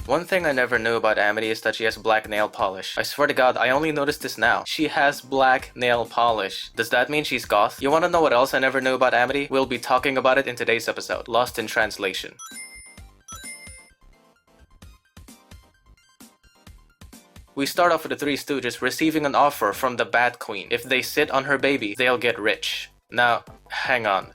One thing I never knew about Amity is that she has black nail polish. I swear to god, I only noticed this now. She has black nail polish. Does that mean she's goth? You wanna know what else I never knew about Amity? We'll be talking about it in today's episode, Lost in Translation. We start off with the Three Stooges receiving an offer from the Bat Queen. If they sit on her baby, they'll get rich. Now, hang on.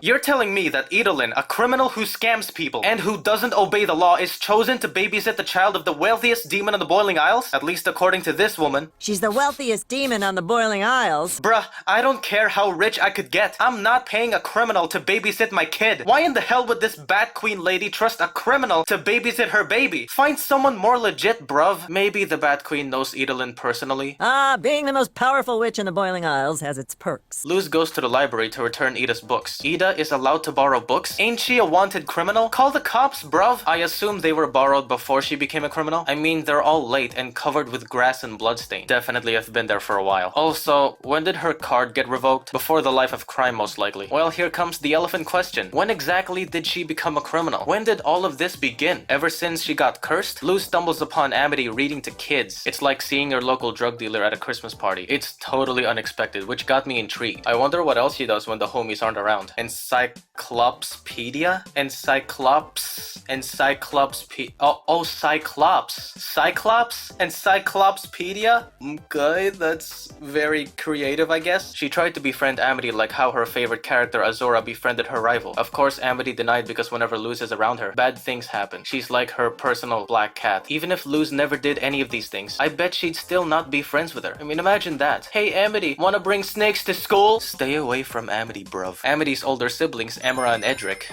You're telling me that Idolin, a criminal who scams people and who doesn't obey the law, is chosen to babysit the child of the wealthiest demon on the Boiling Isles? At least according to this woman. She's the wealthiest demon on the Boiling Isles. Bruh, I don't care how rich I could get. I'm not paying a criminal to babysit my kid. Why in the hell would this Bat Queen lady trust a criminal to babysit her baby? Find someone more legit, bruv. Maybe the Bat Queen knows Idolin personally. Being the most powerful witch in the Boiling Isles has its perks. Luz goes to the library to return Ida's books. Ida is allowed to borrow books? Ain't she a wanted criminal? Call the cops, bruv. I assume they were borrowed before she became a criminal. I mean, they're all late and covered with grass and bloodstain. Definitely have been there for a while. Also, when did her card get revoked? Before the life of crime, most likely. Well, here comes the elephant question. When exactly did she become a criminal? When did all of this begin? Ever since she got cursed? Luz stumbles upon Amity reading to kids. It's like seeing your local drug dealer at a Christmas party. It's totally unexpected, which got me intrigued. I wonder what else she does when the homies aren't around. Encyclopspedia? Cyclops? Encyclopspedia? Okay, that's very creative, I guess. She tried to befriend Amity like how her favorite character Azora befriended her rival. Of course, Amity denied because whenever Luz is around her, bad things happen. She's like her personal black cat. Even if Luz never did any of these things, I bet she'd still not be friends with her. I mean, imagine that. Hey, Amity, wanna bring snakes to school? Stay away from Amity, bruv. Amity's older siblings, Emra and Edric,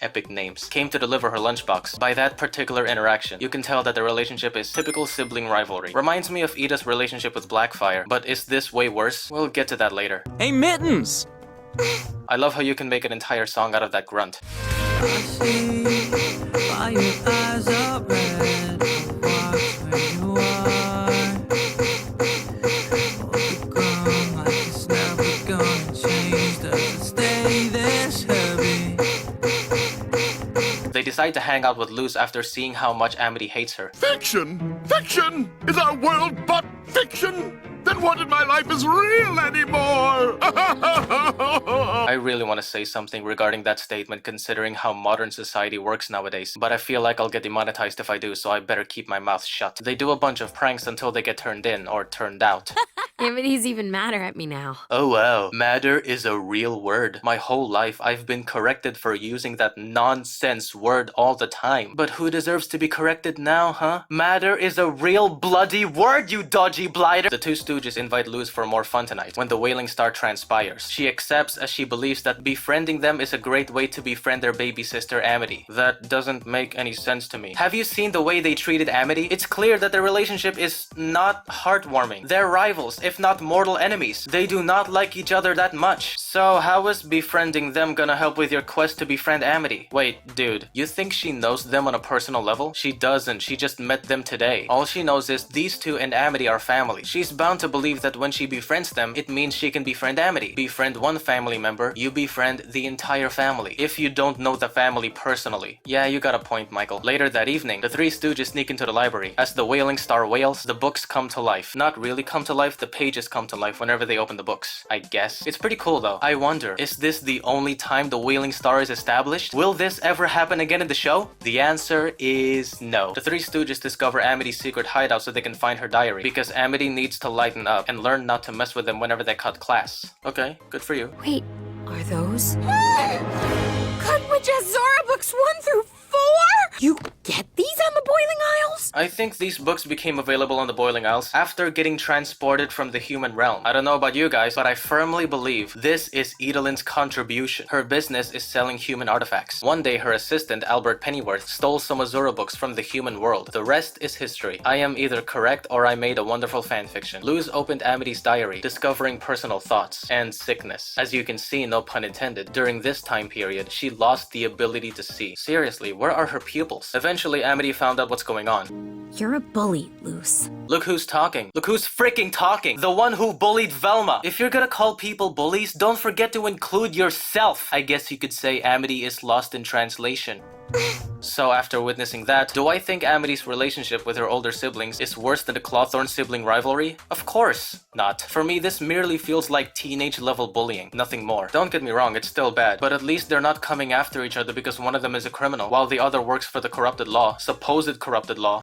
epic names, came to deliver her lunchbox. By that particular interaction, you can tell that the relationship is typical sibling rivalry. Reminds me of Ida's relationship with Blackfire, but is this way worse? We'll get to that later. Hey, Mittens! I love how you can make an entire song out of that grunt. I see why your eyes are red. Watch where you are. Hold the ground like it's never gonna change. Does it stay this heavy? They decide to hang out with Luz after seeing how much Amity hates her. Fiction! Fiction! Is our world but fiction? Then what in my life is real anymore? I really want to say something regarding that statement considering how modern society works nowadays, but I feel like I'll get demonetized if I do, so I better keep my mouth shut. They do a bunch of pranks until they get turned in or turned out. Amity's even madder at me now. Oh wow, madder is a real word. My whole life I've been corrected for using that nonsense word all the time. But who deserves to be corrected now, huh? Madder is a real bloody word, you dodgy blighter! The two Stooges invite Luz for more fun tonight when the Wailing Star transpires. She accepts as she believes that befriending them is a great way to befriend their baby sister Amity. That doesn't make any sense to me. Have you seen the way they treated Amity? It's clear that their relationship is not heartwarming. They're rivals, if not mortal enemies. They do not like each other that much. So how is befriending them gonna help with your quest to befriend Amity? Wait, dude, you think she knows them on a personal level? She doesn't, she just met them today. All she knows is these two and Amity are family. She's bound to believe that when she befriends them, it means she can befriend Amity. Befriend one family member, you befriend the entire family. If you don't know the family personally. Yeah, you got a point, Michael. Later that evening, the Three Stooges sneak into the library. As the Wailing Star wails, the books come to life. Not really come to life, the pages come to life whenever they open the books, I guess. It's pretty cool though. I wonder, is this the only time the Wailing Star is established? Will this ever happen again in the show? The answer is no. The Three Stooges discover Amity's secret hideout so they can find her diary, because Amity needs to lighten up and learn not to mess with them whenever they cut class. Okay, good for you. Wait, are those? Cut Witch Azora books 1 through 4? You get these on the Boiling Isles? I think these books became available on the Boiling Isles after getting transported from the human realm. I don't know about you guys, but I firmly believe this is Idolin's contribution. Her business is selling human artifacts. One day, her assistant, Albert Pennyworth, stole some Azura books from the human world. The rest is history. I am either correct or I made a wonderful fanfiction. Luz opened Amity's diary, discovering personal thoughts and sickness. As you can see, no pun intended, during this time period, she lost the ability to see. Seriously, where are her pupils? Eventually, Amity found out what's going on. You're a bully, Luz. Look who's talking. Look who's freaking talking. The one who bullied Velma. If you're gonna call people bullies, don't forget to include yourself. I guess you could say Amity is lost in translation. So after witnessing that, do I think Amity's relationship with her older siblings is worse than the Clawthorne sibling rivalry? Of course not. For me, this merely feels like teenage level bullying, nothing more. Don't get me wrong, it's still bad, but at least they're not coming after each other because one of them is a criminal, while the other works for the corrupted law, supposed corrupted law.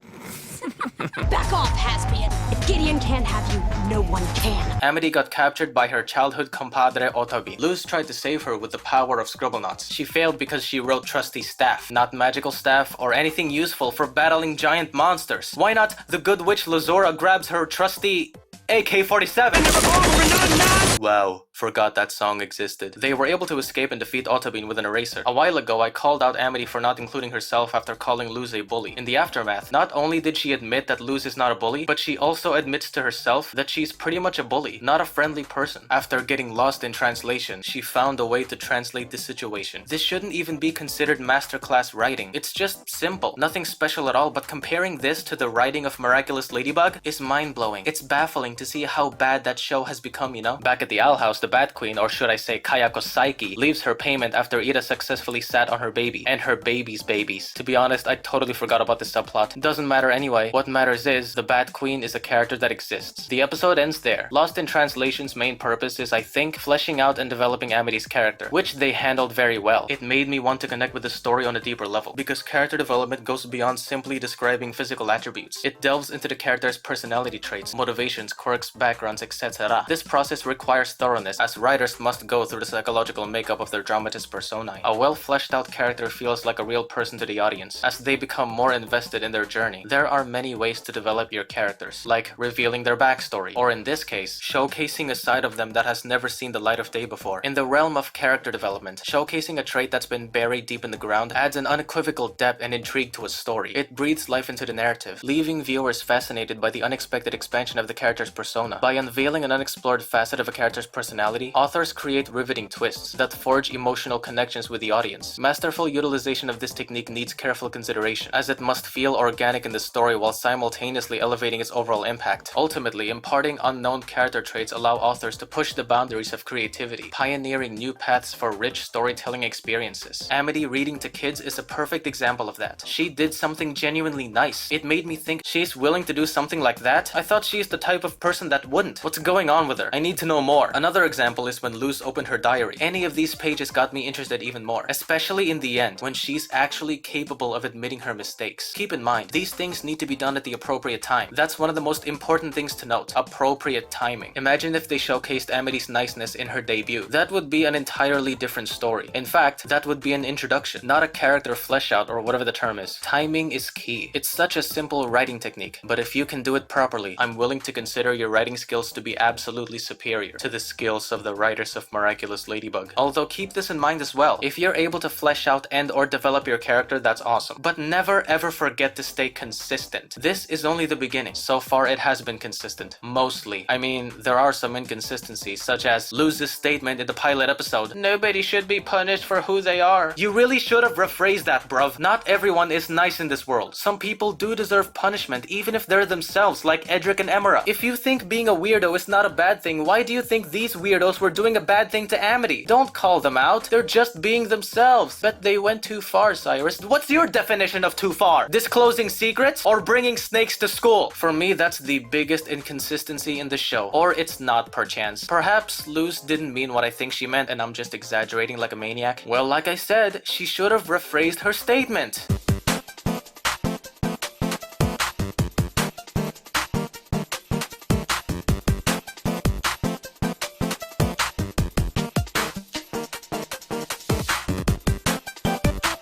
Back off, Haspian. If Gideon can't have you, no one can. Amity got captured by her childhood compadre Otabi. Luz tried to save her with the power of Scribblenauts. She failed because she wrote trusty staff, not magical staff or anything useful for battling giant monsters. Why not the good witch Lazora grabs her trusty AK-47? Wow, forgot that song existed. They were able to escape and defeat Otabin with an eraser. A while ago, I called out Amity for not including herself after calling Luz a bully. In the aftermath, not only did she admit that Luz is not a bully, but she also admits to herself that she's pretty much a bully, not a friendly person. After getting lost in translation, she found a way to translate the situation. This shouldn't even be considered masterclass writing. It's just simple, nothing special at all, but comparing this to the writing of Miraculous Ladybug is mind-blowing. It's baffling to see how bad that show has become, you know? Back at the Owl House, the Bat Queen, or should I say Kayako Saiki, leaves her payment after Ida successfully sat on her baby, and her baby's babies. To be honest, I totally forgot about this subplot. It doesn't matter anyway. What matters is, the Bat Queen is a character that exists. The episode ends there. Lost in Translation's main purpose is, I think, fleshing out and developing Amity's character, which they handled very well. It made me want to connect with the story on a deeper level, because character development goes beyond simply describing physical attributes. It delves into the character's personality traits, motivations, quirks, backgrounds, etc. This process requires thoroughness, as writers must go through the psychological makeup of their dramatist personae. A well fleshed out character feels like a real person to the audience, as they become more invested in their journey. There are many ways to develop your characters, like revealing their backstory, or in this case, showcasing a side of them that has never seen the light of day before. In the realm of character development, showcasing a trait that's been buried deep in the ground adds an unequivocal depth and intrigue to a story. It breathes life into the narrative, leaving viewers fascinated by the unexpected expansion of the character's persona. By unveiling an unexplored facet of a character's personality, authors create riveting twists that forge emotional connections with the audience. Masterful utilization of this technique needs careful consideration, as it must feel organic in the story while simultaneously elevating its overall impact. Ultimately, imparting unknown character traits allow authors to push the boundaries of creativity, pioneering new paths for rich storytelling experiences. Amity reading to kids is a perfect example of that. She did something genuinely nice. It made me think she's willing to do something like that. I thought she's the type of person that wouldn't. What's going on with her? I need to know more. Another example is when Luz opened her diary. Any of these pages got me interested even more, especially in the end, when she's actually capable of admitting her mistakes. Keep in mind, these things need to be done at the appropriate time. That's one of the most important things to note. Appropriate timing. Imagine if they showcased Amity's niceness in her debut. That would be an entirely different story. In fact, that would be an introduction, not a character flesh out or whatever the term is. Timing is key. It's such a simple writing technique, but if you can do it properly, I'm willing to consider your writing skills to be absolutely superior to the skills of the writers of Miraculous Ladybug. Although keep this in mind as well. If you're able to flesh out and or develop your character, that's awesome. But never ever forget to stay consistent. This is only the beginning. So far it has been consistent. Mostly. I mean, there are some inconsistencies, such as Luz's statement in the pilot episode, "Nobody should be punished for who they are." You really should have rephrased that, bruv. Not everyone is nice in this world. Some people do deserve punishment, even if they're themselves, like Edric and Emera. If you think being a weirdo is not a bad thing, why do you think these weirdos were doing a bad thing to Amity? Don't call them out. They're just being themselves. But they went too far, Cyrus. What's your definition of too far? Disclosing secrets or bringing snakes to school? For me, that's the biggest inconsistency in the show. Or it's not, perchance. Perhaps Luz didn't mean what I think she meant and I'm just exaggerating like a maniac. Well, like I said, she should have rephrased her statement.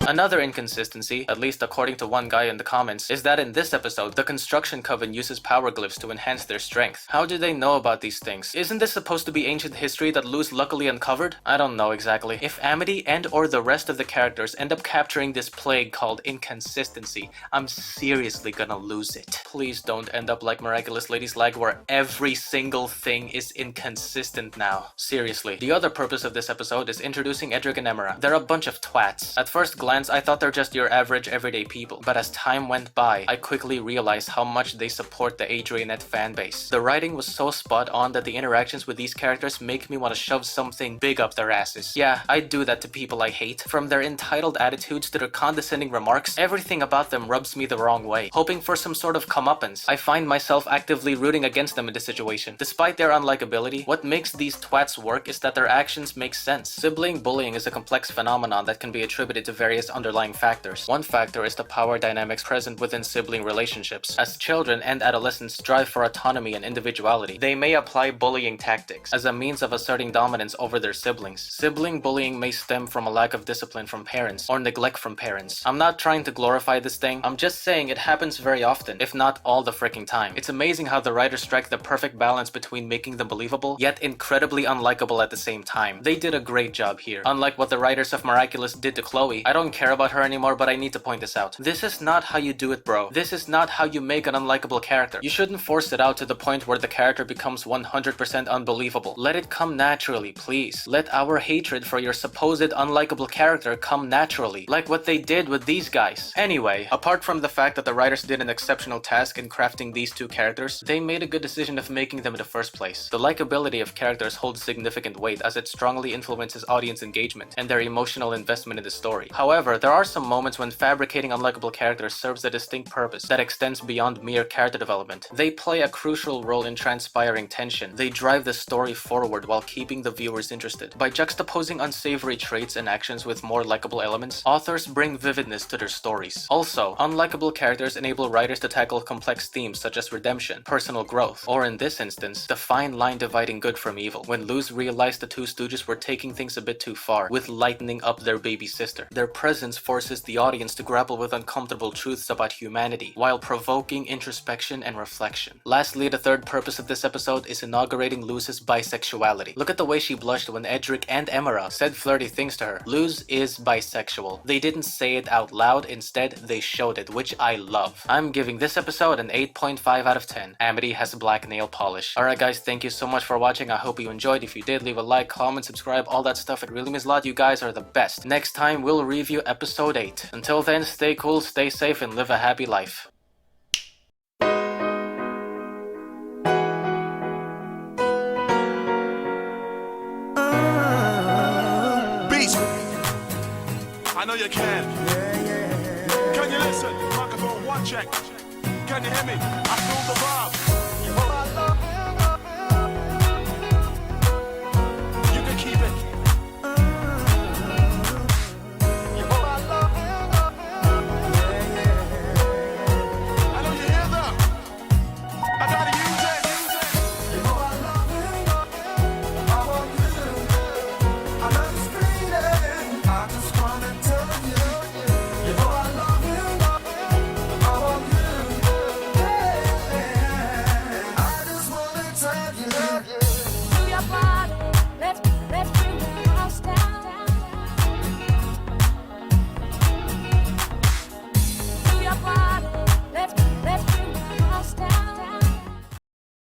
Another inconsistency, at least according to one guy in the comments, is that in this episode, the construction coven uses power glyphs to enhance their strength. How do they know about these things? Isn't this supposed to be ancient history that Luz luckily uncovered? I don't know exactly. If Amity and or the rest of the characters end up capturing this plague called inconsistency, I'm seriously gonna lose it. Please don't end up like Miraculous Lady's Leg where every single thing is inconsistent now. Seriously. The other purpose of this episode is introducing Edric and Emera. They're a bunch of twats. At first glance, glance, I thought they're just your average everyday people. But as time went by, I quickly realized how much they support the Adrianette fanbase. The writing was so spot on that the interactions with these characters make me want to shove something big up their asses. Yeah, I do that to people I hate. From their entitled attitudes to their condescending remarks, everything about them rubs me the wrong way. Hoping for some sort of comeuppance, I find myself actively rooting against them in this situation. Despite their unlikability, what makes these twats work is that their actions make sense. Sibling bullying is a complex phenomenon that can be attributed to various underlying factors. One factor is the power dynamics present within sibling relationships. As children and adolescents strive for autonomy and individuality, they may apply bullying tactics as a means of asserting dominance over their siblings. Sibling bullying may stem from a lack of discipline from parents or neglect from parents. I'm not trying to glorify this thing, I'm just saying it happens very often, if not all the freaking time. It's amazing how the writers strike the perfect balance between making them believable, yet incredibly unlikable at the same time. They did a great job here. Unlike what the writers of Miraculous did to Chloe, I don't care about her anymore, but I need to point this out. This is not how you do it, bro. This is not how you make an unlikable character. You shouldn't force it out to the point where the character becomes 100% unbelievable. Let it come naturally, please. Let our hatred for your supposed unlikable character come naturally, like what they did with these guys. Anyway, apart from the fact that the writers did an exceptional task in crafting these two characters, they made a good decision of making them in the first place. The likability of characters holds significant weight as it strongly influences audience engagement and their emotional investment in the story. However, there are some moments when fabricating unlikable characters serves a distinct purpose that extends beyond mere character development. They play a crucial role in transpiring tension. They drive the story forward while keeping the viewers interested. By juxtaposing unsavory traits and actions with more likable elements, authors bring vividness to their stories. Also, unlikable characters enable writers to tackle complex themes such as redemption, personal growth, or in this instance, the fine line dividing good from evil. When Luz realized the two Stooges were taking things a bit too far with lightening up their baby sister, their presence forces the audience to grapple with uncomfortable truths about humanity while provoking introspection and reflection. Lastly, the third purpose of this episode is inaugurating Luz's bisexuality. Look at the way she blushed when Edric and Emera said flirty things to her. Luz is bisexual. They didn't say it out loud, instead they showed it, which I love. I'm giving this episode an 8.5 out of 10. Amity has black nail polish. Alright guys, thank you so much for watching. I hope you enjoyed. If you did, leave a like, comment, subscribe, all that stuff. It really means a lot. You guys are the best. Next time we'll review episode 8. Until then, stay cool, stay safe, and live a happy life. Beast! I know you can. Can you listen? Microphone one check. Can you hear me? I feel the vibe.